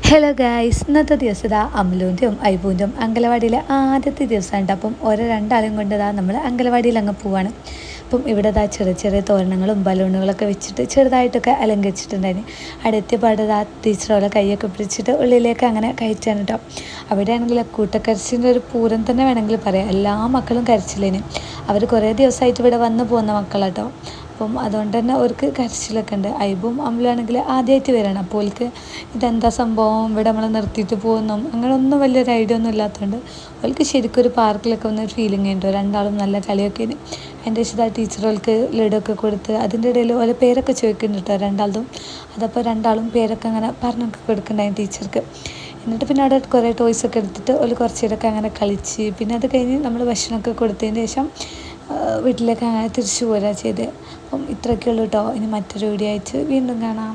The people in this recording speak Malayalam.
ഹലോ ഗായ്സ്, ഇന്നത്തെ ദിവസം ഇതാ അമ്ലുവിൻ്റെയും ഐബുവിൻ്റെയും അങ്കലവാടിയിലെ ആദ്യത്തെ ദിവസമുണ്ട്. അപ്പം ഓരോ രണ്ടാളും കൊണ്ട് നമ്മൾ അങ്കലവാടിയിൽ അങ്ങ് പോവാണ്. അപ്പം ഇവിടെ ഇതാ ചെറിയ ചെറിയ തോരണങ്ങളും ബലൂണുകളൊക്കെ വെച്ചിട്ട് ചെറുതായിട്ടൊക്കെ അലങ്കരിച്ചിട്ടുണ്ടായിരുന്നു. അടുത്ത പാടത് ആ ടീച്ചറോടെ കൈയൊക്കെ പിടിച്ചിട്ട് ഉള്ളിലേക്ക് അങ്ങനെ കയറ്റാൻ കേട്ടോ. അവിടെയാണെങ്കിൽ കൂട്ടക്കരച്ചിൻ്റെ ഒരു പൂരം തന്നെ വേണമെങ്കിൽ പറയാം. എല്ലാ മക്കളും കരച്ചില്ലേന്. അവർ കുറേ ദിവസമായിട്ട് ഇവിടെ വന്നു പോകുന്ന മക്കളാട്ടോ. അപ്പം അതുകൊണ്ട് തന്നെ അവർക്ക് കരച്ചിലൊക്കെ ഉണ്ട്. ഐബും അമ്ലുവാണെങ്കിൽ ആദ്യമായിട്ട് വരണം. അപ്പോൾ അവർക്ക് ഇതെന്താ സംഭവം, ഇവിടെ നമ്മൾ നിർത്തിയിട്ട് പോകുന്നു, അങ്ങനെ ഒന്നും വലിയൊരു ഐഡിയ ഒന്നും ഇല്ലാത്തതുകൊണ്ട് അവൾക്ക് ശരിക്കും ഒരു പാർക്കിലൊക്കെ വന്നൊരു ഫീലിംഗ് ഉണ്ടോ. രണ്ടാളും നല്ല കളിയൊക്കെ ഇനി എൻ്റെ ഇഷ്ടം ടീച്ചറുകൾക്ക് ലഡൊക്കെ കൊടുത്ത് അതിൻ്റെ ഇടയിൽ ഓരോ പേരൊക്കെ ചോദിക്കുന്നുണ്ട് കേട്ടോ രണ്ടാളും. അതപ്പോൾ രണ്ടാളും പേരൊക്കെ അങ്ങനെ പറഞ്ഞൊക്കെ കൊടുക്കുന്നുണ്ടായി ടീച്ചർക്ക്. എന്നിട്ട് പിന്നെ അവിടെ കുറേ ടോയ്സൊക്കെ എടുത്തിട്ട് ഒരു കുറച്ച് നേരമൊക്കെ അങ്ങനെ കളിച്ച് പിന്നെ അത് കഴിഞ്ഞ് നമ്മൾ ഭക്ഷണമൊക്കെ കൊടുത്തതിന് ശേഷം വീട്ടിലേക്ക് അങ്ങനെ തിരിച്ചു പോരാ ചെയ്തത്. അപ്പം ഇത്രയൊക്കെ ഉള്ളൂ കേട്ടോ. ഇനി മറ്റൊരു വീഡിയോ ആയിട്ട് വീണ്ടും കാണാം.